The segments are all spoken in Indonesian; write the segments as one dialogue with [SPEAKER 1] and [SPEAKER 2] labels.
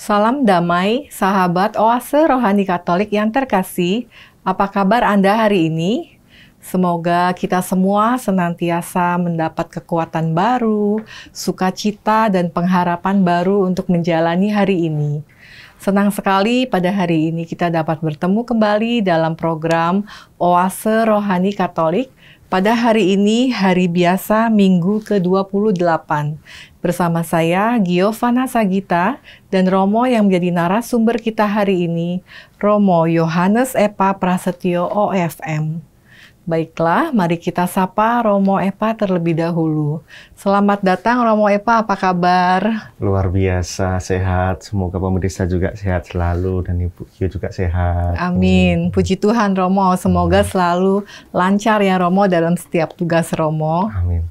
[SPEAKER 1] Salam damai, sahabat Oase Rohani Katolik yang terkasih. Apa kabar Anda hari ini? Semoga kita semua senantiasa mendapat kekuatan baru, sukacita, dan pengharapan baru untuk menjalani hari ini. Senang sekali pada hari ini kita dapat bertemu kembali dalam program Oase Rohani Katolik pada hari ini, hari biasa Minggu ke-28. Bersama saya, Giovanna Sagita, dan Romo yang menjadi narasumber kita hari ini, Romo Yohanes Epa Prasetyo OFM. Baiklah, mari kita sapa Romo Epa terlebih dahulu. Selamat datang Romo Epa, apa kabar?
[SPEAKER 2] Luar biasa, sehat. Semoga pemirsa juga sehat selalu dan Ibu Gio juga sehat.
[SPEAKER 1] Amin. Puji Tuhan Romo, semoga selalu lancar ya Romo dalam setiap tugas Romo.
[SPEAKER 2] Amin.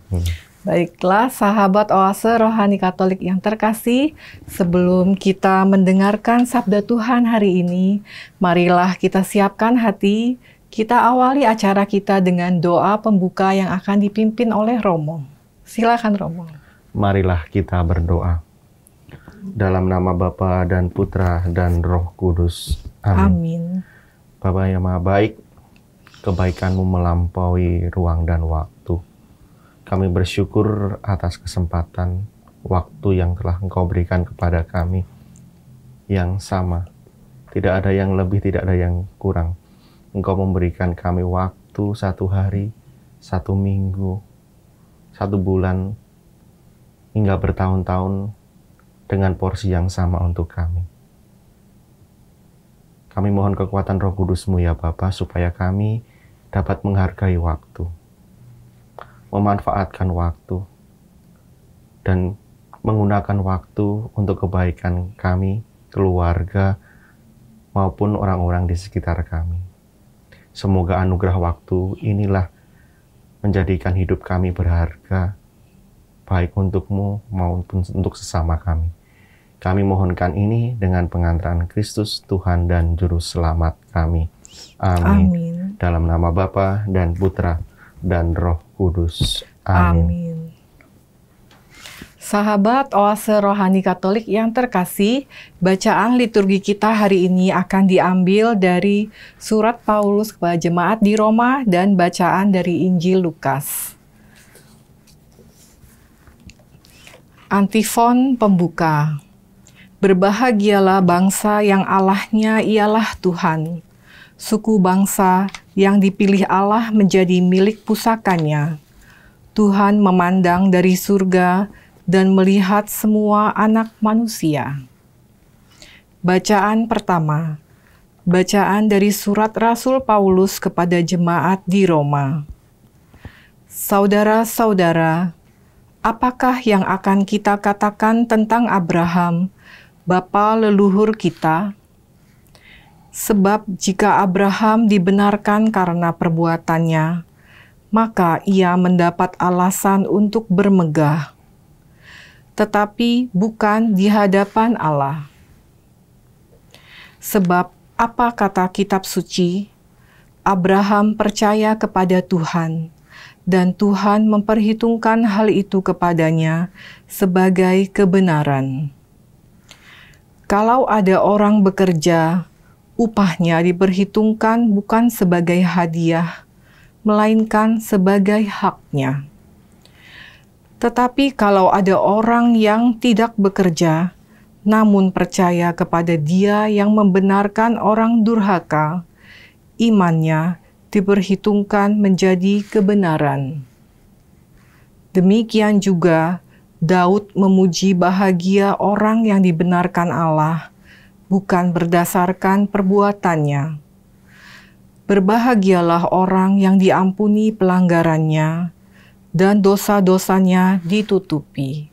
[SPEAKER 1] Baiklah, sahabat Oase Rohani Katolik yang terkasih, sebelum kita mendengarkan sabda Tuhan hari ini, marilah kita siapkan hati. Kita awali acara kita dengan doa pembuka yang akan dipimpin oleh Romo. Silakan Romo.
[SPEAKER 2] Marilah kita berdoa. Dalam nama Bapa dan Putra dan Roh Kudus. Amin.
[SPEAKER 1] Amin.
[SPEAKER 2] Bapa yang Maha Baik, kebaikan-Mu melampaui ruang dan waktu. Kami bersyukur atas kesempatan waktu yang telah Engkau berikan kepada kami. Yang sama. Tidak ada yang lebih, tidak ada yang kurang. Engkau memberikan kami waktu 1 hari, 1 minggu, 1 bulan, hingga bertahun-tahun dengan porsi yang sama untuk kami. Kami mohon kekuatan Roh Kudus-Mu ya Bapa, supaya kami dapat menghargai waktu, memanfaatkan waktu, dan menggunakan waktu untuk kebaikan kami, keluarga, maupun orang-orang di sekitar kami. Semoga anugerah waktu inilah menjadikan hidup kami berharga, baik untuk-Mu maupun untuk sesama kami. Kami mohonkan ini dengan pengantaran Kristus, Tuhan dan Juru Selamat kami. Amin.
[SPEAKER 1] Amin.
[SPEAKER 2] Dalam nama Bapa dan Putra dan Roh Kudus. Amin.
[SPEAKER 1] Amin. Sahabat Oase Rohani Katolik yang terkasih, bacaan liturgi kita hari ini akan diambil dari surat Paulus kepada jemaat di Roma dan bacaan dari Injil Lukas. Antifon pembuka. Berbahagialah bangsa yang Allahnya ialah Tuhan, suku bangsa yang dipilih Allah menjadi milik pusakanya. Tuhan memandang dari surga dan melihat semua anak manusia. Bacaan pertama. Bacaan dari surat Rasul Paulus kepada jemaat di Roma. Saudara-saudara, apakah yang akan kita katakan tentang Abraham, bapa leluhur kita? Sebab jika Abraham dibenarkan karena perbuatannya, maka ia mendapat alasan untuk bermegah, tetapi bukan di hadapan Allah. Sebab apa kata kitab suci? Abraham percaya kepada Tuhan, dan Tuhan memperhitungkan hal itu kepadanya sebagai kebenaran. Kalau ada orang bekerja, upahnya diperhitungkan bukan sebagai hadiah, melainkan sebagai haknya. Tetapi kalau ada orang yang tidak bekerja, namun percaya kepada Dia yang membenarkan orang durhaka, imannya diperhitungkan menjadi kebenaran. Demikian juga Daud memuji bahagia orang yang dibenarkan Allah, bukan berdasarkan perbuatannya. Berbahagialah orang yang diampuni pelanggarannya, dan dosa-dosanya ditutupi.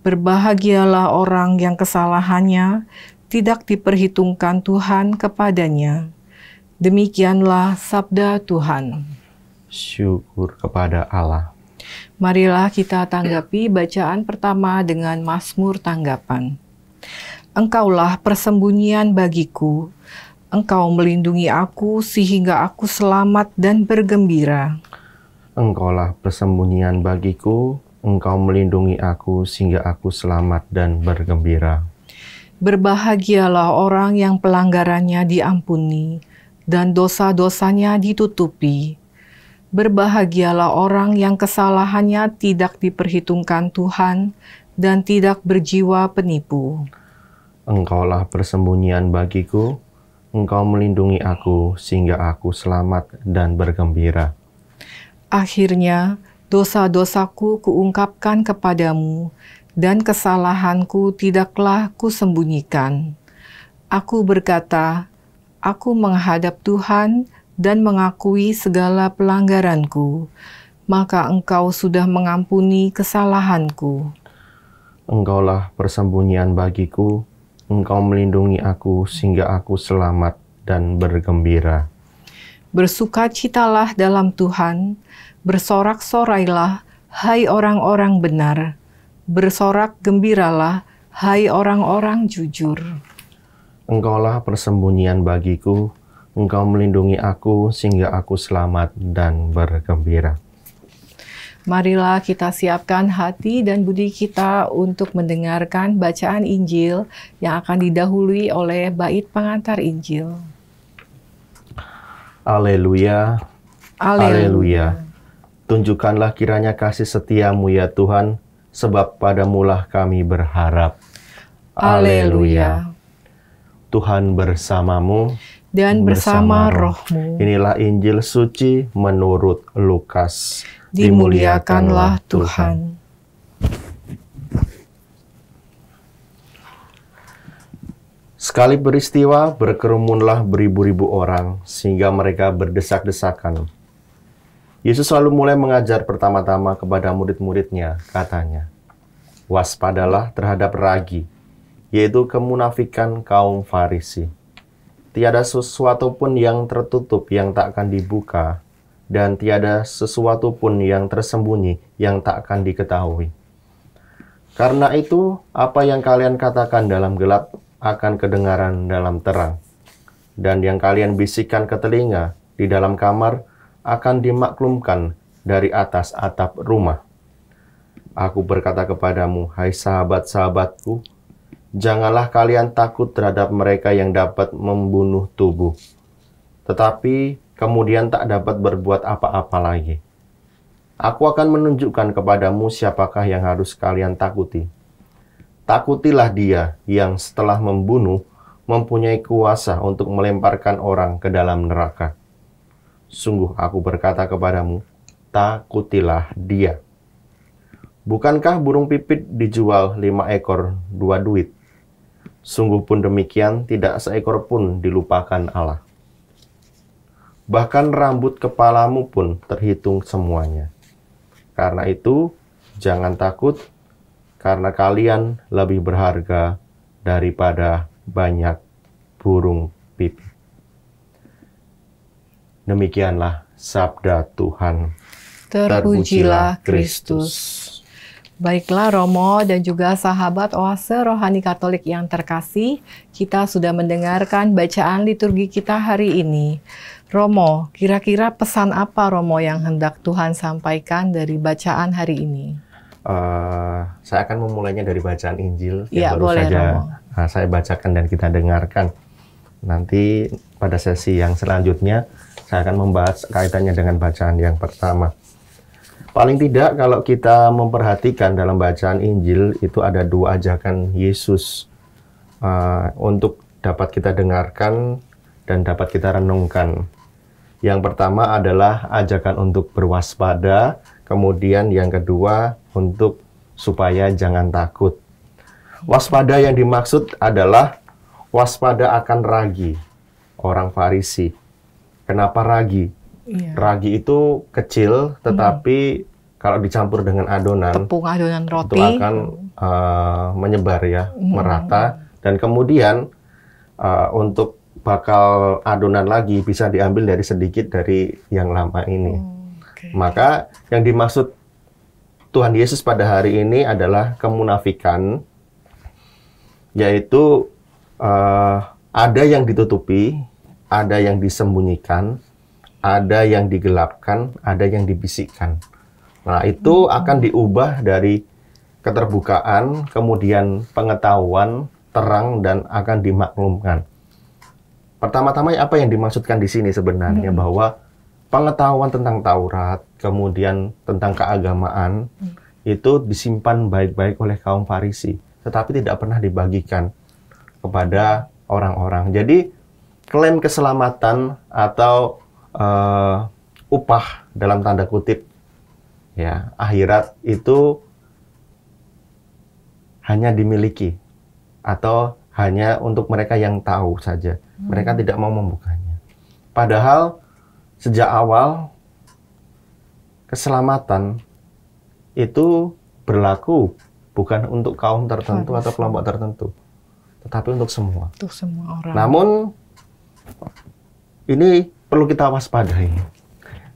[SPEAKER 1] Berbahagialah orang yang kesalahannya tidak diperhitungkan Tuhan kepadanya. Demikianlah sabda Tuhan.
[SPEAKER 2] Syukur kepada Allah.
[SPEAKER 1] Marilah kita tanggapi bacaan pertama dengan Mazmur tanggapan. Engkaulah persembunyian bagiku, Engkau melindungi aku sehingga aku selamat dan bergembira.
[SPEAKER 2] Engkaulah persembunyian bagiku, Engkau melindungi aku sehingga aku selamat dan bergembira.
[SPEAKER 1] Berbahagialah orang yang pelanggarannya diampuni dan dosa-dosanya ditutupi. Berbahagialah orang yang kesalahannya tidak diperhitungkan Tuhan dan tidak berjiwa penipu.
[SPEAKER 2] Engkaulah persembunyian bagiku, Engkau melindungi aku sehingga aku selamat dan bergembira.
[SPEAKER 1] Akhirnya, dosa-dosaku kuungkapkan kepadamu, dan kesalahanku tidaklah kusembunyikan. Aku berkata, aku menghadap Tuhan dan mengakui segala pelanggaranku, maka Engkau sudah mengampuni kesalahanku.
[SPEAKER 2] Engkaulah persembunyian bagiku, Engkau melindungi aku sehingga aku selamat dan bergembira.
[SPEAKER 1] Bersukacitalah dalam Tuhan, bersorak-sorailah, hai orang-orang benar. Bersorak gembiralah, hai orang-orang jujur.
[SPEAKER 2] Engkaulah persembunyian bagiku, Engkau melindungi aku sehingga aku selamat dan bergembira.
[SPEAKER 1] Marilah kita siapkan hati dan budi kita untuk mendengarkan bacaan Injil yang akan didahului oleh bait pengantar Injil.
[SPEAKER 2] Haleluya, haleluya. Tunjukkanlah kiranya kasih setiamu ya Tuhan, sebab padamulah kami berharap.
[SPEAKER 1] Haleluya.
[SPEAKER 2] Tuhan bersamamu
[SPEAKER 1] Dan bersama rohmu.
[SPEAKER 2] Inilah Injil suci menurut Lukas.
[SPEAKER 1] Dimuliakanlah Tuhan.
[SPEAKER 2] Sekali peristiwa, berkerumunlah beribu-ribu orang, sehingga mereka berdesak-desakan. Yesus lalu mulai mengajar pertama-tama kepada murid-muridnya, katanya, waspadalah terhadap ragi, yaitu kemunafikan kaum Farisi. Tiada sesuatu pun yang tertutup yang tak akan dibuka, dan tiada sesuatu pun yang tersembunyi yang tak akan diketahui. Karena itu, apa yang kalian katakan dalam gelap akan kedengaran dalam terang, dan yang kalian bisikkan ke telinga di dalam kamar akan dimaklumkan dari atas atap rumah. Aku berkata kepadamu, hai sahabat-sahabatku, janganlah kalian takut terhadap mereka yang dapat membunuh tubuh, tetapi kemudian tak dapat berbuat apa-apa lagi. Aku akan menunjukkan kepadamu siapakah yang harus kalian takuti. Takutilah dia yang setelah membunuh mempunyai kuasa untuk melemparkan orang ke dalam neraka. Sungguh aku berkata kepadamu, takutilah dia. Bukankah burung pipit dijual 5 ekor 2 duit? Sungguh pun demikian tidak seekor pun dilupakan Allah. Bahkan rambut kepalamu pun terhitung semuanya. Karena itu, jangan takut, karena kalian lebih berharga daripada banyak burung pipit. Demikianlah sabda Tuhan.
[SPEAKER 1] Terpujilah Kristus. Baiklah Romo dan juga sahabat Oase Rohani Katolik yang terkasih, kita sudah mendengarkan bacaan liturgi kita hari ini. Romo, kira-kira pesan apa Romo yang hendak Tuhan sampaikan dari bacaan hari ini?
[SPEAKER 2] Saya akan memulainya dari bacaan Injil
[SPEAKER 1] yang
[SPEAKER 2] baru
[SPEAKER 1] boleh,
[SPEAKER 2] saja
[SPEAKER 1] Romo.
[SPEAKER 2] Saya bacakan dan kita dengarkan. Nanti pada sesi yang selanjutnya, saya akan membahas kaitannya dengan bacaan yang pertama. Paling tidak kalau kita memperhatikan dalam bacaan Injil itu ada 2 ajakan Yesus untuk dapat kita dengarkan dan dapat kita renungkan. Yang pertama adalah ajakan untuk berwaspada, kemudian yang kedua untuk supaya jangan takut. Waspada yang dimaksud adalah waspada akan ragi orang Farisi. Kenapa ragi?
[SPEAKER 1] Iya.
[SPEAKER 2] Ragi itu kecil, tetapi kalau dicampur dengan adonan,
[SPEAKER 1] Tepung adonan roti
[SPEAKER 2] itu akan menyebar ya, merata. Dan kemudian untuk bakal adonan lagi bisa diambil dari sedikit dari yang lama ini.
[SPEAKER 1] Okay.
[SPEAKER 2] Maka yang dimaksud Tuhan Yesus pada hari ini adalah kemunafikan, yaitu ada yang ditutupi, ada yang disembunyikan, ada yang digelapkan, ada yang dibisikkan. Nah, itu akan diubah dari keterbukaan, kemudian pengetahuan, terang dan akan dimaklumkan. Pertama-tama apa yang dimaksudkan di sini sebenarnya bahwa pengetahuan tentang Taurat, kemudian tentang keagamaan itu disimpan baik-baik oleh kaum Farisi, tetapi tidak pernah dibagikan kepada orang-orang. Jadi klaim keselamatan atau upah dalam tanda kutip ya akhirat itu hanya dimiliki atau hanya untuk mereka yang tahu saja. Mereka tidak mau membukanya. Padahal sejak awal keselamatan itu berlaku bukan untuk kaum tertentu atau kelompok tertentu, tetapi untuk semua.
[SPEAKER 1] Untuk semua orang.
[SPEAKER 2] Namun ini perlu kita waspadai.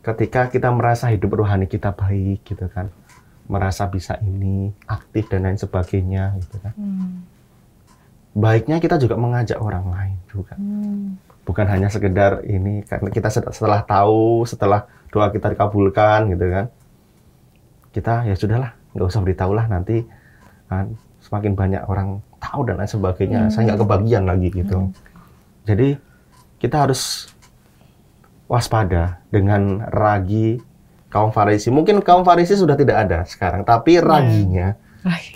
[SPEAKER 2] Ketika kita merasa hidup rohani kita baik gitu kan, merasa bisa ini, aktif dan lain sebagainya gitu kan. Baiknya kita juga mengajak orang lain juga. Bukan hanya sekedar ini, karena kita setelah tahu, setelah doa kita dikabulkan gitu kan. Kita ya sudahlah, nggak usah beritahu lah, nanti semakin banyak orang tahu dan lain sebagainya, saya nggak kebagian lagi gitu. Jadi kita harus waspada dengan ragi kaum Farisi. Mungkin kaum Farisi sudah tidak ada sekarang, tapi raginya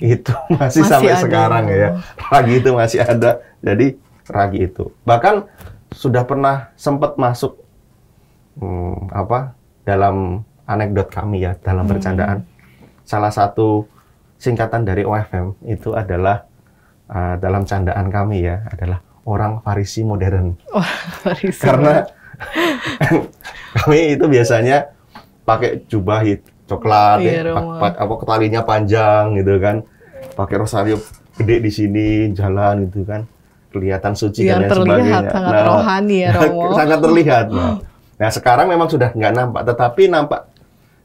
[SPEAKER 2] itu masih sampai ada. Sekarang ya. Ragi itu masih ada. Jadi ragi itu. Bahkan sudah pernah sempat masuk dalam anekdot kami ya, dalam bercandaan. Salah satu singkatan dari OFM itu adalah dalam candaan kami ya, adalah orang Farisi modern.
[SPEAKER 1] Farisi.
[SPEAKER 2] Karena kami itu biasanya pakai jubah coklat, talinya panjang gitu kan, pakai rosario gede di sini, jalan gitu kan, kelihatan suci dan lain sebagainya.
[SPEAKER 1] Sangat rohani ya Romo.
[SPEAKER 2] Sangat terlihat. Nah sekarang memang sudah nggak nampak, tetapi nampak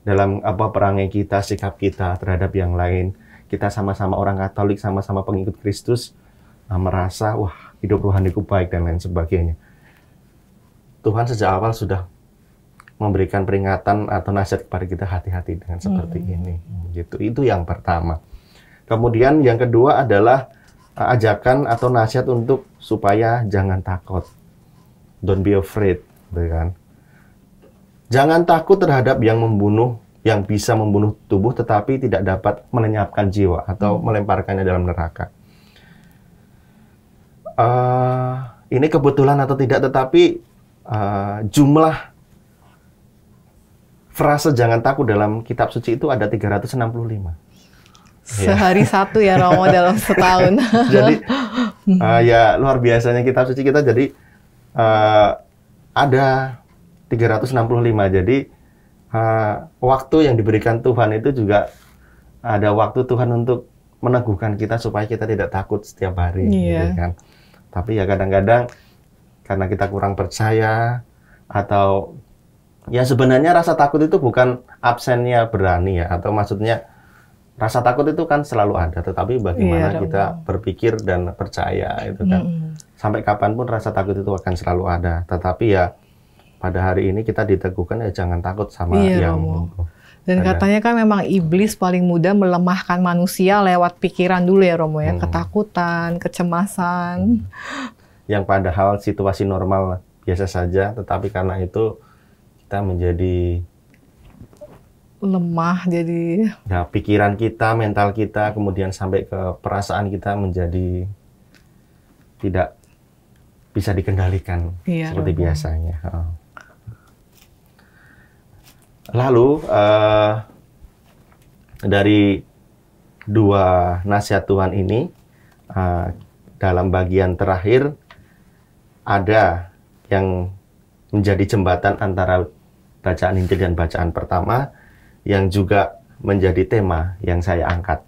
[SPEAKER 2] dalam perangai kita, sikap kita terhadap yang lain. Kita sama-sama orang Katolik, sama-sama pengikut Kristus, merasa wah hidup rohaniku baik dan lain sebagainya. Tuhan sejak awal sudah memberikan peringatan atau nasihat kepada kita, hati-hati dengan seperti ini. Gitu. Itu yang pertama. Kemudian yang kedua adalah ajakan atau nasihat untuk supaya jangan takut. Don't be afraid, kan? Jangan takut terhadap yang membunuh, yang bisa membunuh tubuh tetapi tidak dapat melenyapkan jiwa atau melemparkannya dalam neraka. Ini kebetulan atau tidak, tetapi jumlah frase jangan takut dalam kitab suci itu ada 365.
[SPEAKER 1] Sehari satu ya Romo dalam setahun.
[SPEAKER 2] Jadi ya luar biasanya kitab suci kita, jadi ada 365. Jadi waktu yang diberikan Tuhan itu juga ada waktu Tuhan untuk meneguhkan kita supaya kita tidak takut setiap hari, gitu kan. Tapi ya kadang-kadang karena kita kurang percaya atau ya sebenarnya rasa takut itu bukan absennya berani ya, atau maksudnya rasa takut itu kan selalu ada, tetapi bagaimana kita berpikir dan percaya itu kan. Sampai kapanpun rasa takut itu akan selalu ada, tetapi ya pada hari ini kita diteguhkan ya jangan takut sama yang
[SPEAKER 1] dan katanya kan memang iblis paling mudah melemahkan manusia lewat pikiran dulu ya Romo ya, ketakutan, kecemasan.
[SPEAKER 2] Yang padahal situasi normal biasa saja, tetapi karena itu kita menjadi
[SPEAKER 1] lemah, jadi
[SPEAKER 2] ya pikiran kita, mental kita, kemudian sampai ke perasaan kita menjadi tidak bisa dikendalikan seperti biasanya. Lalu dari dua nasihat Tuhan ini, dalam bagian terakhir ada yang menjadi jembatan antara bacaan Injil dan bacaan pertama, yang juga menjadi tema yang saya angkat,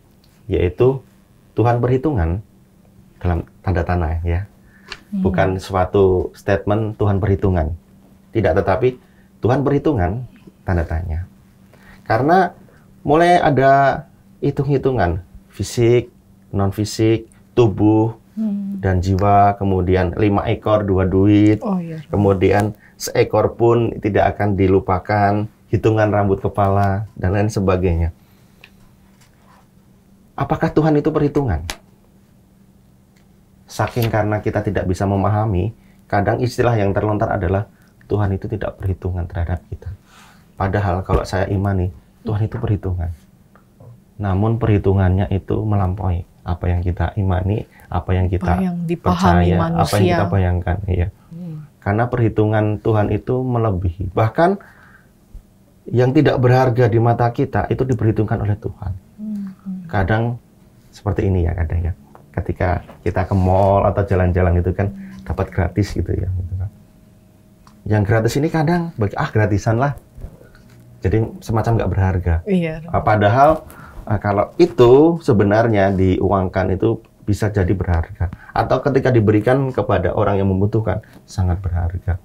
[SPEAKER 2] yaitu Tuhan berhitungan dalam tanda tanya ya. Bukan suatu statement Tuhan berhitungan. Tidak, tetapi Tuhan berhitungan tanda tanya. Karena mulai ada hitung-hitungan fisik, non-fisik, tubuh, dan jiwa, kemudian 5 ekor 2 duit, kemudian seekor pun tidak akan dilupakan, hitungan rambut kepala, dan lain sebagainya. Apakah Tuhan itu perhitungan? saking karena kita tidak bisa memahami, kadang istilah yang terlontar adalah Tuhan itu tidak perhitungan terhadap kita. Padahal kalau saya imani, Tuhan itu perhitungan. Namun perhitungannya itu melampaui apa yang kita imani, apa yang kita percaya,
[SPEAKER 1] manusia.
[SPEAKER 2] apa yang kita bayangkan. Iya. Karena perhitungan Tuhan itu melebihi. Bahkan yang tidak berharga di mata kita itu diperhitungkan oleh Tuhan. Kadang seperti ini ya, kadang ya. Ketika kita ke mall atau jalan-jalan itu kan dapat gratis gitu ya. Gitu kan. Yang gratis ini kadang gratisan lah. Jadi semacam nggak berharga.
[SPEAKER 1] Iya.
[SPEAKER 2] Padahal kalau itu sebenarnya diuangkan itu bisa jadi berharga. Atau ketika diberikan kepada orang yang membutuhkan sangat berharga.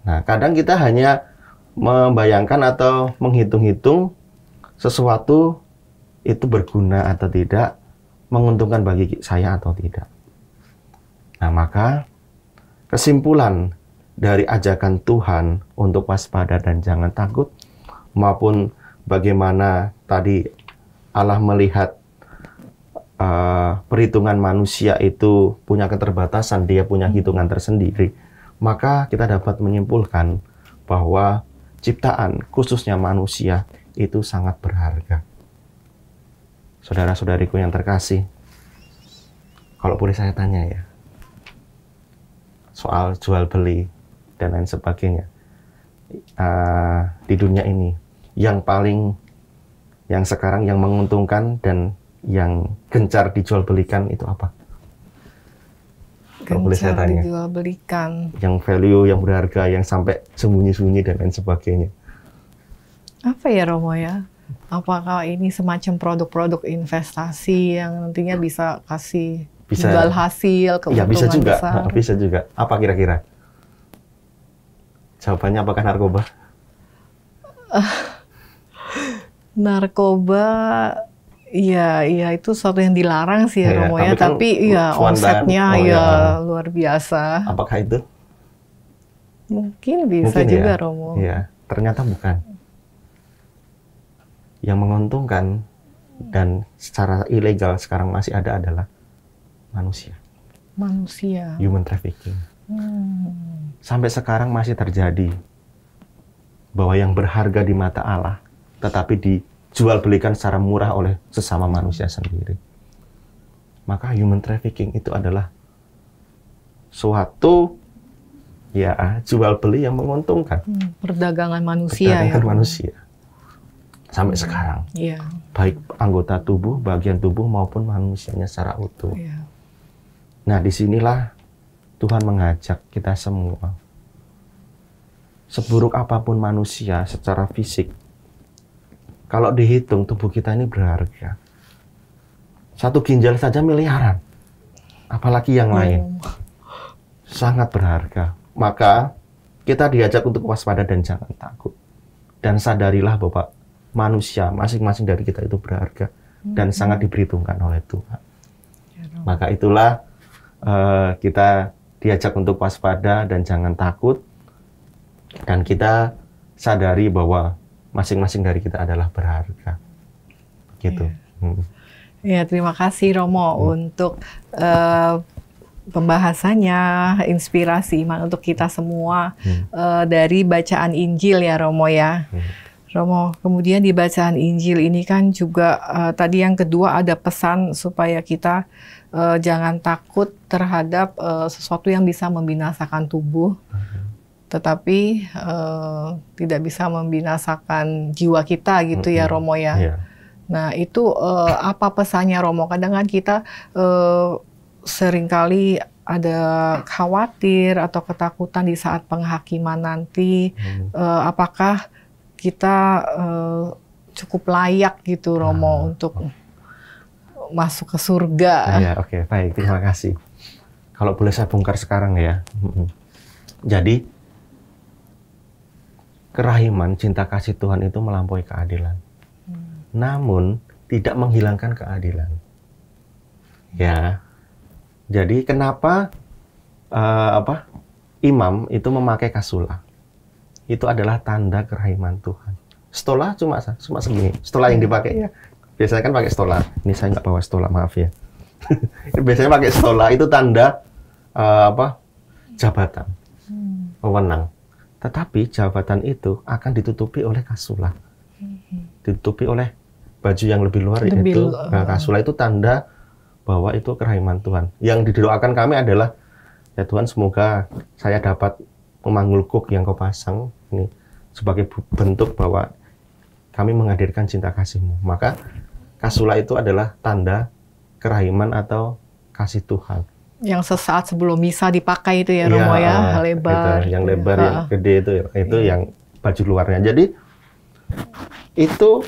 [SPEAKER 2] Nah, kadang kita hanya membayangkan atau menghitung-hitung sesuatu itu berguna atau tidak, menguntungkan bagi saya atau tidak. Nah, maka kesimpulan dari ajakan Tuhan untuk waspada dan jangan takut, maupun bagaimana tadi Allah melihat perhitungan manusia itu punya keterbatasan, dia punya hitungan tersendiri, maka kita dapat menyimpulkan bahwa ciptaan, khususnya manusia, itu sangat berharga. Saudara-saudariku yang terkasih, kalau boleh saya tanya ya, soal jual beli dan lain sebagainya, di dunia ini, yang sekarang yang menguntungkan dan yang gencar dijual belikan itu apa? Kalau boleh saya tanya.
[SPEAKER 1] Dijual belikan.
[SPEAKER 2] Yang value, yang berharga, yang sampai sembunyi-sembunyi dan lain sebagainya.
[SPEAKER 1] Apa ya Romo ya? Apakah ini semacam produk-produk investasi yang nantinya bisa kasih jual hasil, keuntungan
[SPEAKER 2] ya, bisa juga,
[SPEAKER 1] besar?
[SPEAKER 2] Bisa juga. Apa kira-kira? Jawabannya apakah narkoba?
[SPEAKER 1] Narkoba, iya itu sesuatu yang dilarang sih ya Romo ya. Tapi ya omsetnya luar biasa.
[SPEAKER 2] Apakah itu?
[SPEAKER 1] Mungkin bisa juga ya? Romo.
[SPEAKER 2] Iya, ternyata bukan. Yang menguntungkan dan secara ilegal sekarang masih ada adalah manusia.
[SPEAKER 1] Manusia.
[SPEAKER 2] Human trafficking. Sampai sekarang masih terjadi bahwa yang berharga di mata Allah tetapi dijual belikan secara murah oleh sesama manusia sendiri. Maka human trafficking itu adalah suatu jual beli yang menguntungkan.
[SPEAKER 1] Perdagangan manusia.
[SPEAKER 2] Perdagangan manusia. Sampai sekarang.
[SPEAKER 1] Iya.
[SPEAKER 2] Baik anggota tubuh, bagian tubuh maupun manusianya secara utuh.
[SPEAKER 1] Iya.
[SPEAKER 2] Nah, disinilah Tuhan mengajak kita semua. Seburuk apapun manusia secara fisik, kalau dihitung tubuh kita ini berharga. Satu ginjal saja miliaran. Apalagi yang lain. Sangat berharga. Maka kita diajak untuk waspada dan jangan takut. Dan sadarilah bahwa manusia masing-masing dari kita itu berharga dan sangat diperhitungkan oleh Tuhan. Maka itulah kita diajak untuk waspada dan jangan takut, dan kita sadari bahwa masing-masing dari kita adalah berharga. Gitu.
[SPEAKER 1] Ya, terima kasih Romo untuk pembahasannya, inspirasi iman untuk kita semua dari bacaan Injil ya Romo ya. Romo, kemudian di bacaan Injil ini kan juga tadi yang kedua ada pesan supaya kita jangan takut terhadap sesuatu yang bisa membinasakan tubuh, tetapi tidak bisa membinasakan jiwa kita gitu ya Romo ya. Nah itu apa pesannya Romo? Kadang kan kita seringkali ada khawatir atau ketakutan di saat penghakiman nanti, apakah kita cukup layak gitu Romo untuk masuk ke surga.
[SPEAKER 2] Ya, oke, baik, terima kasih. Kalau boleh saya bongkar sekarang ya. Jadi kerahiman, cinta kasih Tuhan itu melampaui keadilan. Namun tidak menghilangkan keadilan. Ya. Jadi kenapa imam itu memakai kasulah? Itu adalah tanda kerahiman Tuhan. Stola cuma segini. Stola yang dipakai ya. Biasanya kan pakai stola. Ini saya nggak bawa stola, maaf ya. Biasanya pakai stola itu tanda jabatan, wewenang. Tetapi jabatan itu akan ditutupi oleh kasula, ditutupi oleh baju yang lebih luar, yaitu kasula itu tanda bahwa itu kerahiman Tuhan. Yang didoakan kami adalah, ya Tuhan, semoga saya dapat memanggul kuk yang kau pasang ini sebagai bentuk bahwa kami menghadirkan cinta kasih-Mu. Maka kasula itu adalah tanda kerahiman atau kasih Tuhan. Yang
[SPEAKER 1] sesaat sebelum misa dipakai itu ya Romo ya, lebar.
[SPEAKER 2] Itu, yang lebar, yang gede itu yang baju luarnya. Jadi itu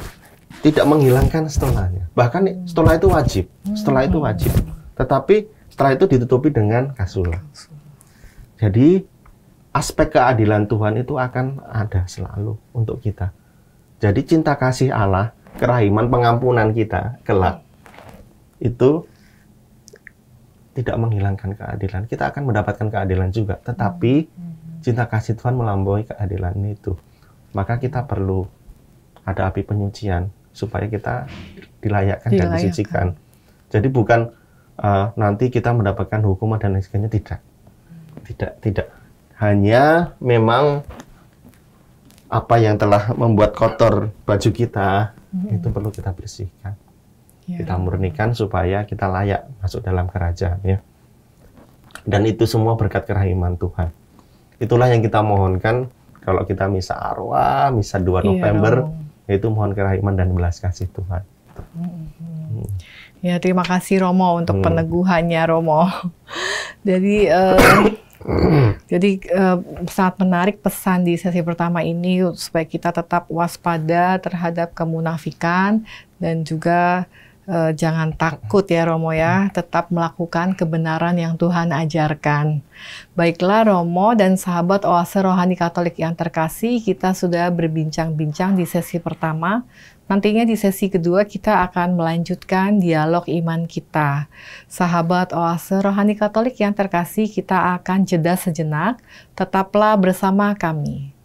[SPEAKER 2] tidak menghilangkan stolanya. Bahkan stola itu wajib, stola itu wajib. Tetapi setelah itu ditutupi dengan kasula. Jadi aspek keadilan Tuhan itu akan ada selalu untuk kita. Jadi cinta kasih Allah, kerahiman, pengampunan kita kelak itu tidak menghilangkan keadilan. Kita akan mendapatkan keadilan juga. Tetapi cinta kasih Tuhan melampaui keadilan itu. Maka kita perlu ada api penyucian supaya kita dilayakkan dan disucikan. Jadi bukan nanti kita mendapatkan hukuman dan lain sebagainya. Tidak. Hanya memang apa yang telah membuat kotor baju kita itu perlu kita bersihkan. Kita murnikan supaya kita layak masuk dalam kerajaan, ya. Dan itu semua berkat kerahiman Tuhan. Itulah yang kita mohonkan kalau kita misa arwah, misa 2 November, yaitu mohon kerahiman dan belas kasih Tuhan.
[SPEAKER 1] Ya, terima kasih Romo untuk peneguhannya, Romo. Jadi sangat menarik pesan di sesi pertama ini supaya kita tetap waspada terhadap kemunafikan dan juga jangan takut ya Romo ya, tetap melakukan kebenaran yang Tuhan ajarkan. Baiklah Romo dan sahabat Oase Rohani Katolik yang terkasih, kita sudah berbincang-bincang di sesi pertama. Nantinya di sesi kedua kita akan melanjutkan dialog iman kita. Sahabat Oase Rohani Katolik yang terkasih, kita akan jeda sejenak. Tetaplah bersama kami.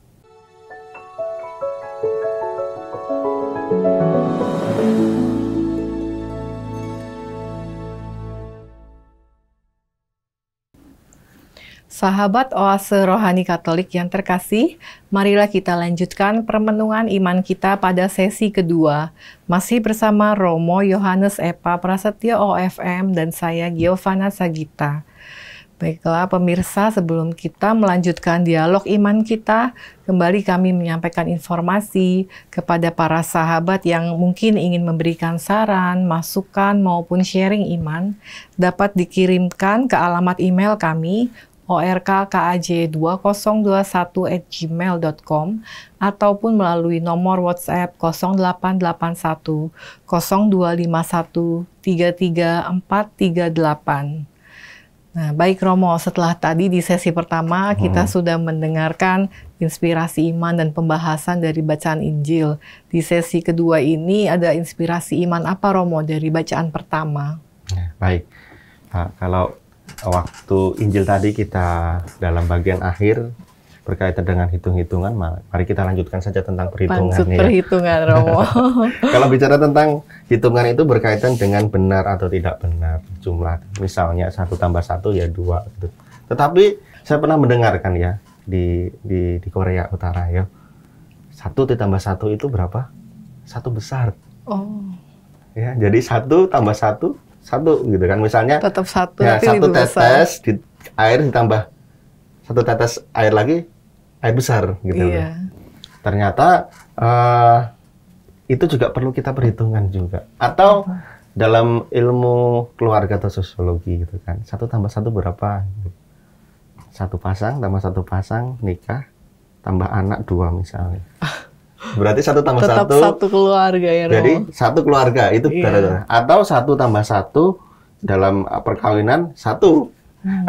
[SPEAKER 1] Sahabat Oase Rohani Katolik yang terkasih, marilah kita lanjutkan permenungan iman kita pada sesi kedua. Masih bersama Romo Yohanes Epa Prasetyo OFM dan saya Giovanna Sagita. Baiklah pemirsa, sebelum kita melanjutkan dialog iman kita, kembali kami menyampaikan informasi kepada para sahabat yang mungkin ingin memberikan saran, masukan, maupun sharing iman, dapat dikirimkan ke alamat email kami orkaj2021@gmail.com ataupun melalui nomor WhatsApp 0881 0251 33438. Nah, baik Romo, setelah tadi di sesi pertama kita sudah mendengarkan inspirasi iman dan pembahasan dari bacaan Injil. Di sesi kedua ini ada inspirasi iman apa Romo dari bacaan pertama?
[SPEAKER 2] Baik, kalau waktu Injil tadi kita dalam bagian akhir berkaitan dengan hitung-hitungan, mari kita lanjutkan saja tentang perhitungan.
[SPEAKER 1] Perhitungan, Romo.
[SPEAKER 2] Kalau bicara tentang hitungan itu berkaitan dengan benar atau tidak benar jumlah. Misalnya 1 tambah 1 ya 2. Gitu. Tetapi saya pernah mendengarkan ya di Korea Utara ya, 1 ditambah 1 itu berapa? 1 besar.
[SPEAKER 1] Oh.
[SPEAKER 2] Ya, jadi 1 tambah 1 gitu kan, misalnya
[SPEAKER 1] tetap 1
[SPEAKER 2] ya,
[SPEAKER 1] tapi
[SPEAKER 2] 1 tetes di air ditambah 1 tetes air lagi, air besar gitu.
[SPEAKER 1] Iya.
[SPEAKER 2] Ternyata itu juga perlu kita perhitungkan juga. Atau dalam ilmu keluarga atau sosiologi gitu kan, 1 tambah 1 berapa? 1 pasang tambah 1 pasang nikah tambah anak 2 misalnya. Berarti 1 tambah 1
[SPEAKER 1] tetap 1 keluarga ya, Romo.
[SPEAKER 2] Jadi 1 keluarga itu benar. Atau 1 tambah 1 dalam perkawinan 1.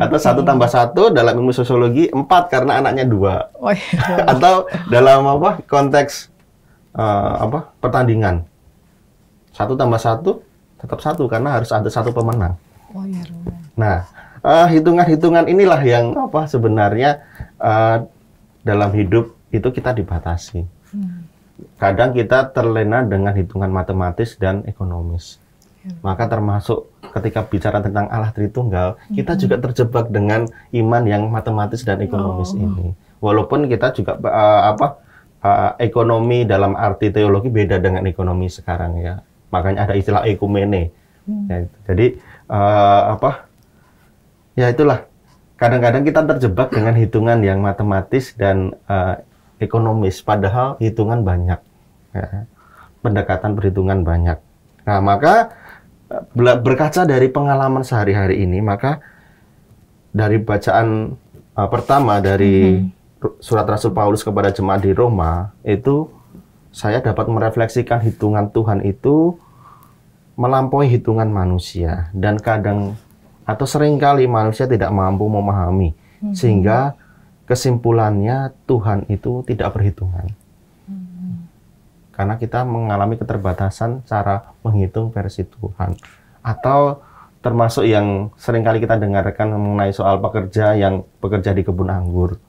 [SPEAKER 2] Atau 1 tambah 1 dalam ilmu sosiologi 4 karena anaknya 2.
[SPEAKER 1] Oh, iya.
[SPEAKER 2] Atau dalam konteks pertandingan 1 tambah 1 tetap 1 karena harus ada 1 pemenang.
[SPEAKER 1] Oh iya, Romo.
[SPEAKER 2] Nah, hitungan-hitungan inilah yang sebenarnya dalam hidup itu kita dibatasi. Kadang kita terlena dengan hitungan matematis dan ekonomis. Maka termasuk ketika bicara tentang Allah Tritunggal, kita juga terjebak dengan iman yang matematis dan ekonomis ini. Walaupun kita juga ekonomi dalam arti teologi beda dengan ekonomi sekarang ya. Makanya ada istilah ekumene. Ya, jadi ya itulah. Kadang-kadang kita terjebak dengan hitungan yang matematis dan ekonomis, padahal hitungan banyak, ya. Pendekatan perhitungan banyak. Nah, maka berkaca dari pengalaman sehari-hari ini, maka dari bacaan pertama dari surat Rasul Paulus kepada jemaat di Roma, itu saya dapat merefleksikan hitungan Tuhan itu melampaui hitungan manusia, dan kadang atau seringkali manusia tidak mampu memahami, sehingga kesimpulannya Tuhan itu tidak berhitungan. Karena kita mengalami keterbatasan cara menghitung versi Tuhan. Atau termasuk yang seringkali kita dengarkan mengenai soal pekerja yang bekerja di kebun anggur.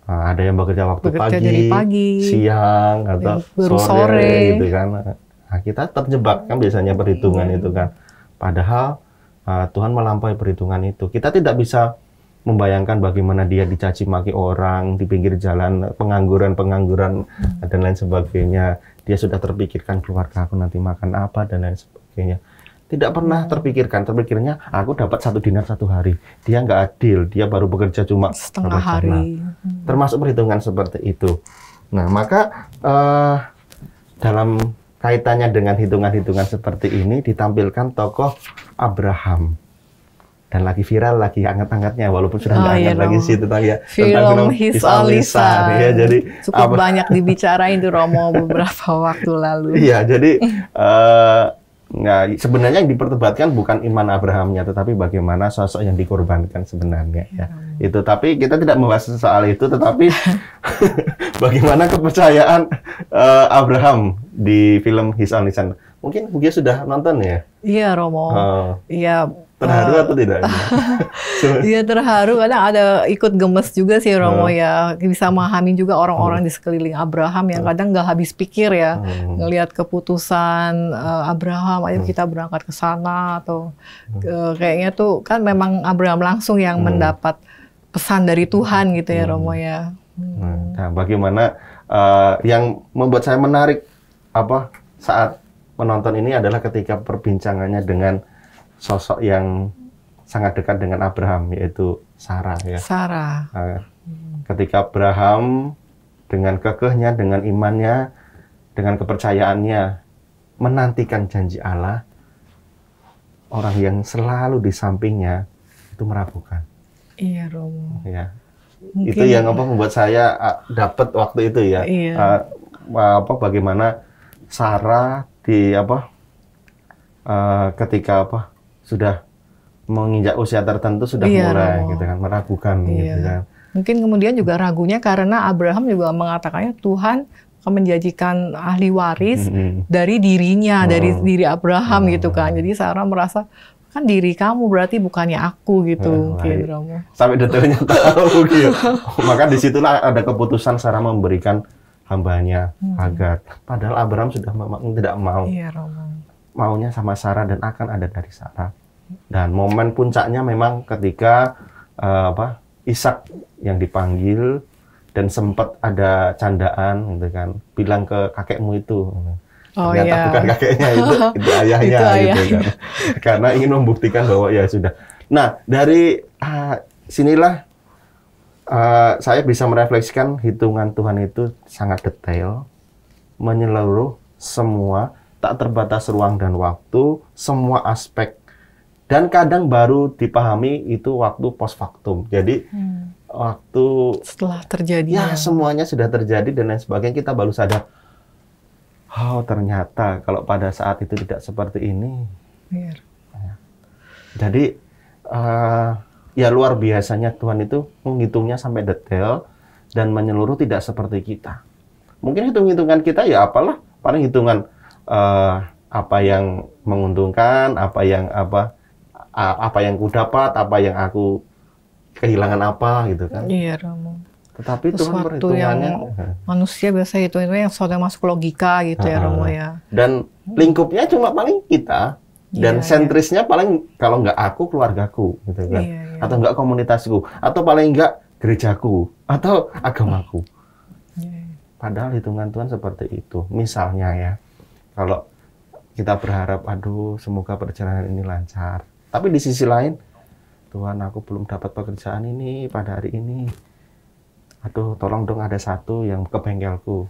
[SPEAKER 2] Nah, ada yang bekerja waktu pagi, siang, atau sore gitu kan. Nah, kita terjebak kan biasanya perhitungan itu kan. Padahal Tuhan melampaui perhitungan itu. Kita tidak bisa membayangkan bagaimana dia dicaci maki orang di pinggir jalan, pengangguran dan lain sebagainya. Dia sudah terpikirkan keluarga aku nanti makan apa dan lain sebagainya. Tidak pernah terpikirnya aku dapat 1 dinar 1 hari. Dia nggak adil, dia baru bekerja cuma
[SPEAKER 1] setengah hari.
[SPEAKER 2] Termasuk perhitungan seperti itu. Nah, maka dalam kaitannya dengan hitungan-hitungan seperti ini ditampilkan tokoh Abraham, dan lagi viral, lagi hangat-hangatnya, walaupun sudah nggak hangat lagi sih tentang
[SPEAKER 1] film His Only Son.
[SPEAKER 2] Ya, jadi
[SPEAKER 1] cukup banyak dibicarain tuh Romo beberapa waktu lalu.
[SPEAKER 2] Iya, jadi sebenarnya yang diperdebatkan bukan iman Abrahamnya, tetapi bagaimana sosok yang dikorbankan sebenarnya. Ya. Itu, tapi kita tidak membahas soal itu, tetapi bagaimana kepercayaan Abraham di film His Only Son. Mungkin Bugia sudah nonton ya?
[SPEAKER 1] Iya, Romo. Iya.
[SPEAKER 2] Terharu atau tidak?
[SPEAKER 1] Iya, terharu. Kadang ada ikut gemes juga sih Romo ya. Bisa memahami juga orang-orang di sekeliling Abraham yang kadang nggak habis pikir ya. Ngelihat keputusan Abraham, ayo kita berangkat ke sana, atau kayaknya tuh kan memang Abraham langsung yang mendapat pesan dari Tuhan gitu ya Romo ya.
[SPEAKER 2] Nah, bagaimana yang membuat saya menarik saat menonton ini adalah ketika perbincangannya dengan sosok yang sangat dekat dengan Abraham, yaitu Sarah ya.
[SPEAKER 1] Sarah.
[SPEAKER 2] Ketika Abraham dengan kekehnya, dengan imannya, dengan kepercayaannya menantikan janji Allah, orang yang selalu di sampingnya itu meragukan.
[SPEAKER 1] Iya, Romo.
[SPEAKER 2] Ya. Itu yang membuat saya dapat waktu itu ya.
[SPEAKER 1] Iya.
[SPEAKER 2] Bagaimana Sarah ketika sudah menginjak usia tertentu sudah mulai gitu kan, meragukan gitu kan.
[SPEAKER 1] Mungkin kemudian juga ragunya karena Abraham juga mengatakannya Tuhan akan menjanjikan ahli waris dari dirinya, dari diri Abraham gitu kan. Jadi Sarah merasa kan diri kamu berarti bukannya aku gitu.
[SPEAKER 2] Sampai detailnya tahu gitu. Maka disitulah ada keputusan Sarah memberikan hambanya Hagar. Padahal Abraham sudah tidak mau.
[SPEAKER 1] Iya, Romo.
[SPEAKER 2] Maunya sama Sarah dan akan ada dari Sarah. Dan momen puncaknya memang ketika Ishak yang dipanggil dan sempat ada candaan gitu kan, bilang ke kakekmu itu. Ternyata bukan kakeknya, itu ayahnya gitu kan. Karena ingin membuktikan bahwa ya sudah. Nah, dari sinilah saya bisa merefleksikan hitungan Tuhan itu sangat detail, menyeluruh semua, tak terbatas ruang dan waktu, semua aspek. Dan kadang baru dipahami itu waktu post factum. Jadi waktu
[SPEAKER 1] setelah terjadi.
[SPEAKER 2] Ya, semuanya sudah terjadi dan lain sebagainya, kita baru sadar, oh ternyata kalau pada saat itu tidak seperti ini.
[SPEAKER 1] Iya.
[SPEAKER 2] Jadi ya luar biasanya Tuhan itu menghitungnya sampai detail dan menyeluruh, tidak seperti kita. Mungkin hitung-hitungan kita ya apalah, paling hitungan apa yang menguntungkan, apa yang ku dapat, apa yang aku kehilangan apa gitu kan.
[SPEAKER 1] Iya, Romo.
[SPEAKER 2] Tetapi Tuhan
[SPEAKER 1] sesuatu yang manusia biasa itu yang sesuatu yang masuk logika gitu ya Romo ya.
[SPEAKER 2] Dan lingkupnya cuma paling kita. Dan
[SPEAKER 1] Iya, iya.
[SPEAKER 2] sentrisnya paling kalau nggak aku, keluargaku, gitu kan.
[SPEAKER 1] Iya, iya.
[SPEAKER 2] Atau nggak komunitasku, atau paling nggak gerejaku, atau agamaku.
[SPEAKER 1] Iya, iya.
[SPEAKER 2] Padahal hitungan Tuhan seperti itu. Misalnya ya, kalau kita berharap, aduh semoga perjalanan ini lancar. Tapi di sisi lain, Tuhan aku belum dapat pekerjaan ini pada hari ini. Aduh tolong dong ada satu yang ke bengkelku.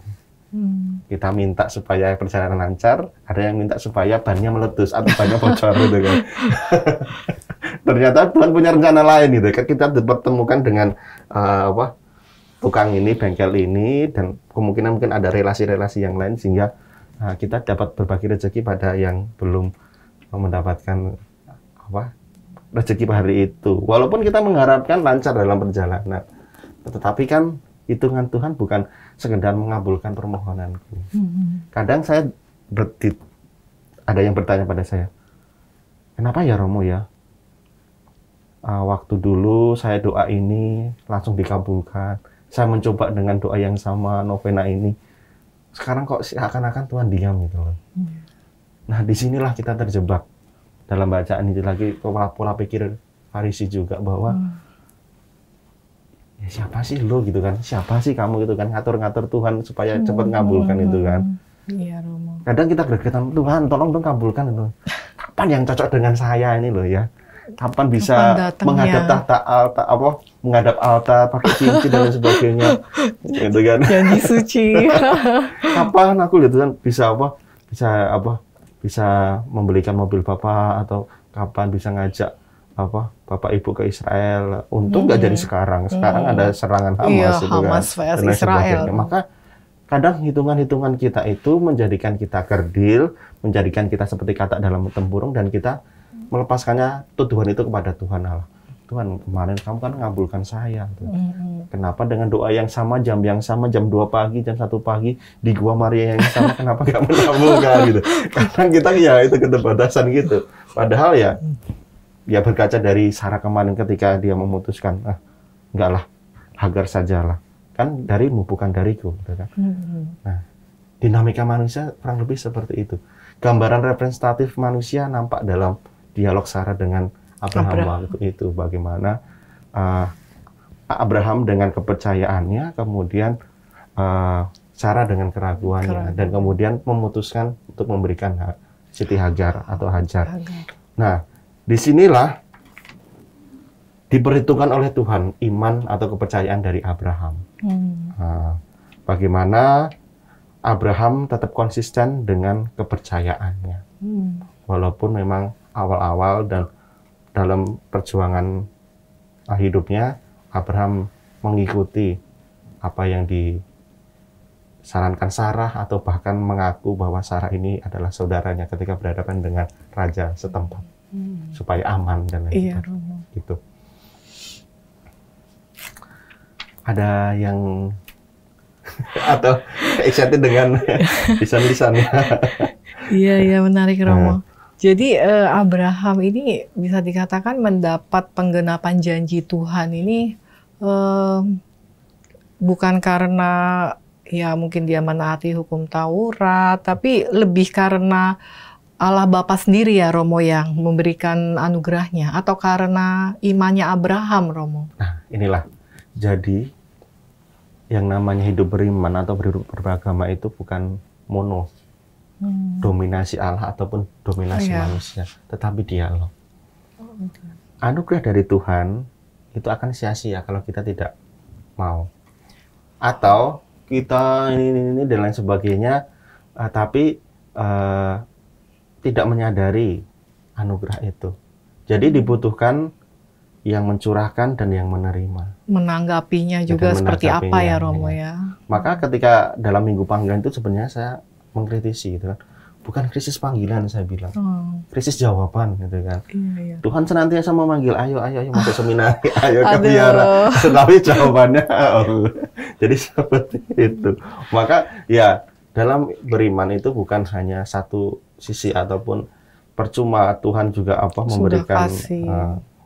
[SPEAKER 2] Kita minta supaya perjalanan lancar, ada yang minta supaya bannya meletus atau bannya bocor gitu kan. Ternyata Tuhan punya rencana lain gitu. Kita dipertemukan dengan tukang ini, bengkel ini, dan kemungkinan mungkin ada relasi-relasi yang lain sehingga kita dapat berbagi rezeki pada yang belum mendapatkan rezeki hari itu. Walaupun kita mengharapkan lancar dalam perjalanan, tetapi kan hitungan Tuhan bukan sekedar mengabulkan permohonanku. Kadang saya ada yang bertanya pada saya, kenapa ya Romo ya? Waktu dulu saya doa ini langsung dikabulkan. Saya mencoba dengan doa yang sama, novena ini. Sekarang kok seakan-akan Tuhan diam gitu loh. Nah disinilah kita terjebak dalam bacaan itu lagi, pola pikir Farisi juga bahwa ya siapa sih lo gitu kan, siapa sih kamu gitu kan, ngatur-ngatur Tuhan supaya cepat ngabulkan itu kan.
[SPEAKER 1] Iya, Romo.
[SPEAKER 2] Kadang kita gregetan, Tuhan tolong dong kabulkan itu. Kapan yang cocok dengan saya ini loh ya? Kapan bisa menghadap menghadap altar pakai cincin dan lain sebagainya, gitu kan?
[SPEAKER 1] Janji suci.
[SPEAKER 2] Kapan aku lihat kan bisa membelikan mobil Bapak, atau kapan bisa ngajak Bapak Ibu ke Israel. Untung nggak jadi sekarang. Sekarang ada serangan Hamas, gitu
[SPEAKER 1] Hamas
[SPEAKER 2] kan,
[SPEAKER 1] vs Israel.
[SPEAKER 2] Maka kadang hitungan-hitungan kita itu menjadikan kita kerdil, menjadikan kita seperti katak dalam tempurung, dan kita melepaskannya tuduhan itu kepada Tuhan Allah. Tuhan, kemarin kamu kan ngabulkan saya. Kenapa dengan doa yang sama, jam yang sama, jam 2 pagi, jam 1 pagi, di Gua Maria yang sama, kenapa nggak mengabulkan gitu. Kadang kita ya itu keterbatasan gitu. Padahal ya berkaca dari Sarah kemarin ketika dia memutuskan, enggak lah, Hagar sajalah. Kan darimu, bukan dariku. Gitu kan? Nah, dinamika manusia kurang lebih seperti itu. Gambaran representatif manusia nampak dalam dialog Sarah dengan Abraham waktu itu. Bagaimana Abraham dengan kepercayaannya, kemudian Sarah dengan keraguannya, dan kemudian memutuskan untuk memberikan Siti Hagar atau Hajar. Nah, disinilah diperhitungkan oleh Tuhan iman atau kepercayaan dari Abraham. Bagaimana Abraham tetap konsisten dengan kepercayaannya. Walaupun memang awal-awal dan dalam perjuangan hidupnya, Abraham mengikuti apa yang disarankan Sarah, atau bahkan mengaku bahwa Sarah ini adalah saudaranya ketika berhadapan dengan raja setempat. Supaya aman dan lain sebagainya. Gitu. Ada yang atau excited dengan lisan-lisannya?
[SPEAKER 1] Iya, menarik Romo. Jadi Abraham ini bisa dikatakan mendapat penggenapan janji Tuhan ini bukan karena ya mungkin dia menaati hukum Taurat, tapi lebih karena Allah Bapa sendiri ya Romo yang memberikan anugerahnya, atau karena imannya Abraham, Romo?
[SPEAKER 2] Nah, inilah. Jadi yang namanya hidup beriman atau beragama itu bukan mono, dominasi Allah ataupun dominasi manusia, tetapi dialog. Anugerah dari Tuhan itu akan sia-sia kalau kita tidak mau, atau kita ini dan lain sebagainya, tapi tidak menyadari anugerah itu. Jadi dibutuhkan yang mencurahkan dan yang menerima.
[SPEAKER 1] Menanggapinya juga seperti apa ya Romo ya.
[SPEAKER 2] Maka ketika dalam minggu panggilan itu sebenarnya saya mengkritisi gitu kan. Bukan krisis panggilan saya bilang. Krisis jawaban gitu kan. Tuhan senantiasa memanggil, ayo masuk seminari, ayo ke biara. Tetapi jawabannya jadi seperti itu. Maka ya dalam beriman itu bukan hanya satu sisi ataupun percuma Tuhan juga memberikan,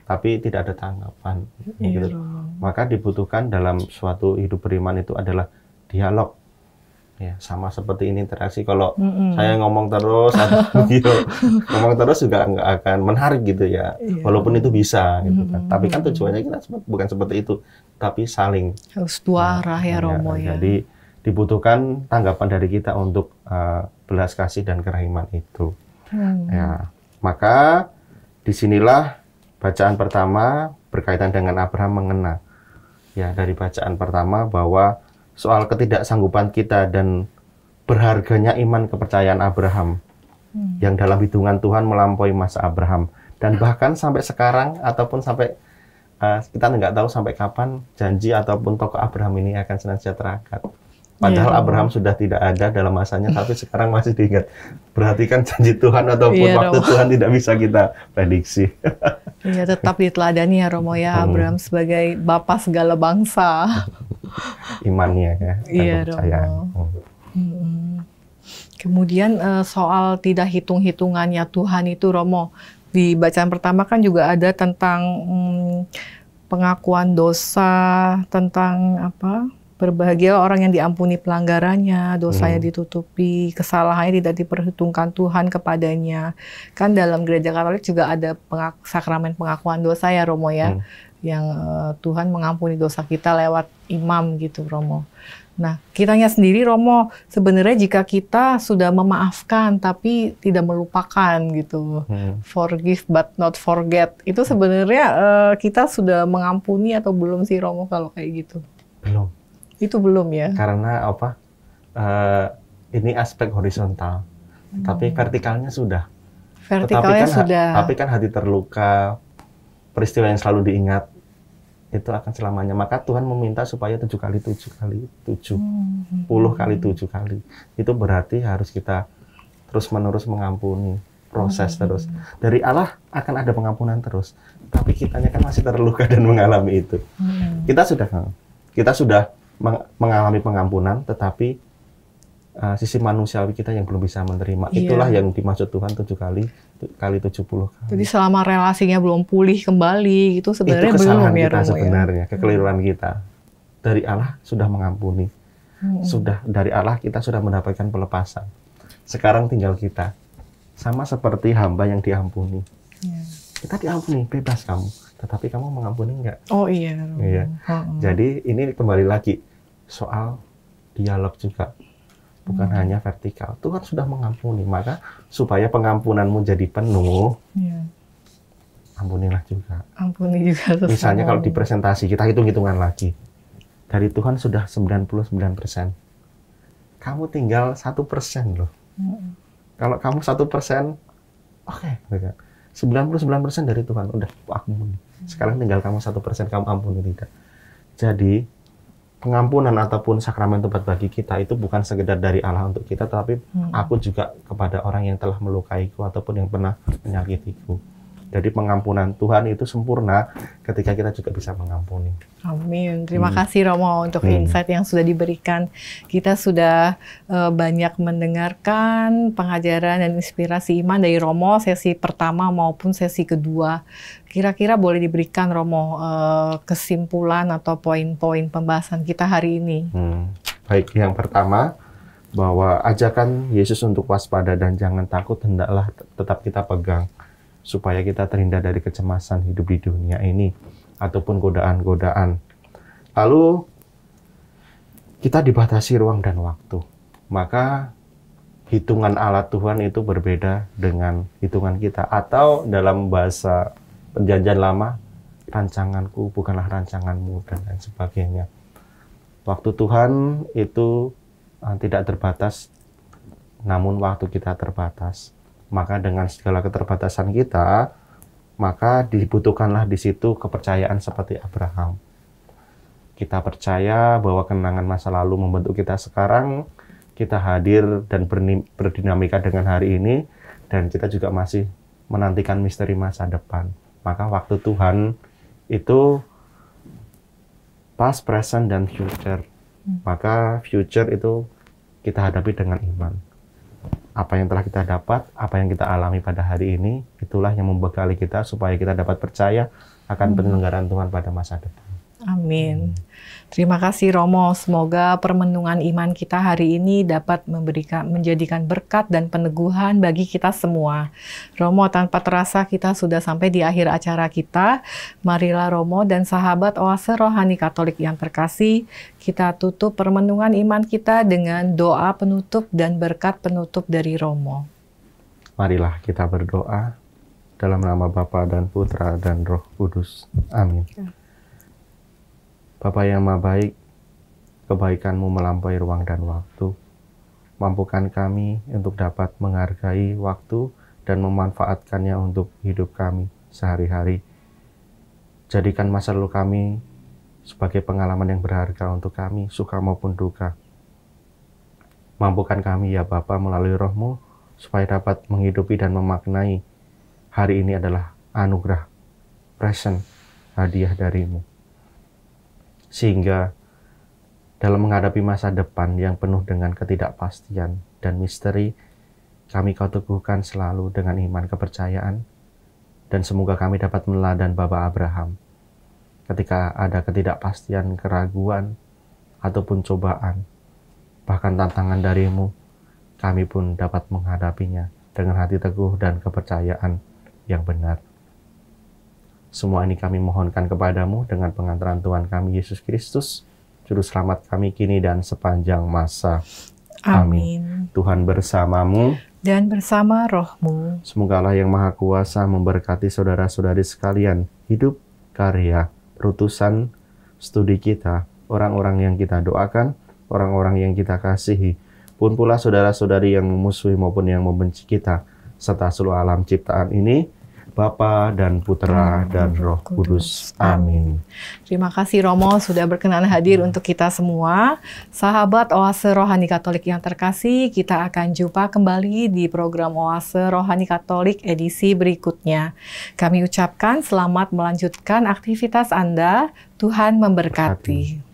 [SPEAKER 2] tapi tidak ada tanggapan. Gitu. Maka dibutuhkan dalam suatu hidup beriman itu adalah dialog Ya, sama seperti ini interaksi. Kalau saya ngomong terus, atau ngomong terus juga nggak akan menarik gitu ya. Walaupun itu bisa, gitu kan. Tapi kan tujuannya kita bukan seperti itu, tapi saling.
[SPEAKER 1] Harus dua arah ya Romo ya.
[SPEAKER 2] Jadi dibutuhkan tanggapan dari kita untuk belas kasih dan kerahiman itu. Ya, maka disinilah bacaan pertama berkaitan dengan Abraham mengena. Ya, dari bacaan pertama bahwa soal ketidaksanggupan kita dan berharganya iman kepercayaan Abraham yang dalam hitungan Tuhan melampaui masa Abraham, dan bahkan sampai sekarang ataupun sampai kita nggak tahu sampai kapan janji ataupun tokoh Abraham ini akan senantiasa terangkat. Padahal Abraham sudah tidak ada dalam masanya, tapi sekarang masih diingat. Berarti kan janji Tuhan ataupun waktu Tuhan tidak bisa kita prediksi.
[SPEAKER 1] Iya, tetap diteladani ya Romo ya, Abraham sebagai bapak segala bangsa.
[SPEAKER 2] Imannya ya,
[SPEAKER 1] iya Romo. Kemudian soal tidak hitung-hitungannya Tuhan itu Romo, di bacaan pertama kan juga ada tentang pengakuan dosa, tentang apa? Berbahagia orang yang diampuni pelanggarannya, dosanya ditutupi, kesalahannya tidak diperhitungkan Tuhan kepadanya. Kan dalam gereja Katolik juga ada sakramen pengakuan dosa ya Romo ya, yang Tuhan mengampuni dosa kita lewat imam gitu Romo. Nah, kitanya sendiri Romo, sebenarnya jika kita sudah memaafkan tapi tidak melupakan gitu, forgive but not forget, itu sebenarnya kita sudah mengampuni atau belum sih Romo kalau kayak gitu?
[SPEAKER 2] Belum.
[SPEAKER 1] Itu belum ya?
[SPEAKER 2] Karena apa? Ini aspek horizontal, tapi vertikalnya sudah.
[SPEAKER 1] Vertikalnya sudah.
[SPEAKER 2] Tapi kan hati terluka, peristiwa yang selalu diingat itu akan selamanya. Maka Tuhan meminta supaya 7 kali 7 kali 7, 10 kali 7 kali. Itu berarti harus kita terus-menerus mengampuni, proses terus. Dari Allah akan ada pengampunan terus, tapi kitanya kan masih terluka dan mengalami itu. Kita sudah mengalami pengampunan, tetapi sisi manusiawi kita yang belum bisa menerima. Itulah yang dimaksud Tuhan 7 kali 70 kali.
[SPEAKER 1] Jadi selama relasinya belum pulih kembali, itu sebenarnya belum ya
[SPEAKER 2] kita sebenarnya, kekeliruan kita. Dari Allah sudah mengampuni. Sudah dari Allah kita sudah mendapatkan pelepasan. Sekarang tinggal kita. Sama seperti hamba yang diampuni. Kita diampuni, bebas kamu. Tetapi kamu mengampuni enggak?
[SPEAKER 1] Oh iya.
[SPEAKER 2] Iya. Jadi ini kembali lagi soal dialog juga, bukan hanya vertikal. Tuhan sudah mengampuni, maka supaya pengampunanmu jadi penuh, ampunilah juga.
[SPEAKER 1] Ampuni juga.
[SPEAKER 2] Misalnya kalau di presentasi kita hitung-hitungan lagi, dari Tuhan sudah 99%, kamu tinggal 1% loh. Kalau kamu 1%, oke, 99% dari Tuhan udah ampuni. Sekarang tinggal kamu 1%, kamu ampuni tidak. Jadi pengampunan ataupun sakramen tobat bagi kita itu bukan sekedar dari Allah untuk kita, tapi aku juga kepada orang yang telah melukaiku ataupun yang pernah menyakitiku. Jadi pengampunan Tuhan itu sempurna ketika kita juga bisa mengampuni.
[SPEAKER 1] Amin. Terima kasih Romo untuk insight yang sudah diberikan. Kita sudah banyak mendengarkan pengajaran dan inspirasi iman dari Romo sesi pertama maupun sesi kedua. Kira-kira boleh diberikan Romo kesimpulan atau poin-poin pembahasan kita hari ini?
[SPEAKER 2] Baik, yang pertama bahwa ajakan Yesus untuk waspada dan jangan takut hendaklah tetap kita pegang, supaya kita terhindar dari kecemasan hidup di dunia ini ataupun godaan-godaan. Lalu kita dibatasi ruang dan waktu. Maka hitungan Allah Tuhan itu berbeda dengan hitungan kita, atau dalam bahasa Perjanjian Lama, rancanganku bukanlah rancanganmu dan lain sebagainya. Waktu Tuhan itu tidak terbatas, namun waktu kita terbatas. Maka dengan segala keterbatasan kita, maka dibutuhkanlah di situ kepercayaan seperti Abraham. Kita percaya bahwa kenangan masa lalu membentuk kita sekarang, kita hadir dan berdinamika dengan hari ini, dan kita juga masih menantikan misteri masa depan. Maka waktu Tuhan itu past, present, dan future. Maka future itu kita hadapi dengan iman. Apa yang telah kita dapat, apa yang kita alami pada hari ini, itulah yang membekali kita supaya kita dapat percaya akan penyelenggaraan Tuhan pada masa depan.
[SPEAKER 1] Amin. Terima kasih Romo, semoga permenungan iman kita hari ini dapat menjadikan berkat dan peneguhan bagi kita semua. Romo, tanpa terasa kita sudah sampai di akhir acara kita. Marilah Romo dan sahabat Oase Rohani Katolik yang terkasih, kita tutup permenungan iman kita dengan doa penutup dan berkat penutup dari Romo.
[SPEAKER 2] Marilah kita berdoa dalam nama Bapa dan Putra dan Roh Kudus. Amin. Bapa yang Maha Baik, kebaikan-Mu melampaui ruang dan waktu. Mampukan kami untuk dapat menghargai waktu dan memanfaatkannya untuk hidup kami sehari-hari. Jadikan masa lalu kami sebagai pengalaman yang berharga untuk kami, suka maupun duka. Mampukan kami ya Bapa melalui Roh-Mu, supaya dapat menghidupi dan memaknai hari ini adalah anugerah, present, hadiah dari-Mu. Sehingga dalam menghadapi masa depan yang penuh dengan ketidakpastian dan misteri, kami Kau teguhkan selalu dengan iman kepercayaan, dan semoga kami dapat meneladani Bapa Abraham. Ketika ada ketidakpastian, keraguan, ataupun cobaan, bahkan tantangan dari-Mu, kami pun dapat menghadapinya dengan hati teguh dan kepercayaan yang benar. Semua ini kami mohonkan kepadamu dengan pengantaran Tuhan kami Yesus Kristus, Juru Selamat kami kini dan sepanjang masa. Amin. Tuhan bersamamu
[SPEAKER 1] dan bersama roh-Mu.
[SPEAKER 2] Semoga Allah yang Maha Kuasa memberkati saudara-saudari sekalian, hidup, karya, utusan, studi kita, orang-orang yang kita doakan, orang-orang yang kita kasihi, pun pula saudara-saudari yang memusuhi maupun yang membenci kita, serta seluruh alam ciptaan ini, Bapa dan Putra dan Roh Kudus. Amin.
[SPEAKER 1] Terima kasih Romo sudah berkenan hadir untuk kita semua. Sahabat Oase Rohani Katolik yang terkasih, kita akan jumpa kembali di program Oase Rohani Katolik edisi berikutnya. Kami ucapkan selamat melanjutkan aktivitas Anda. Tuhan memberkati.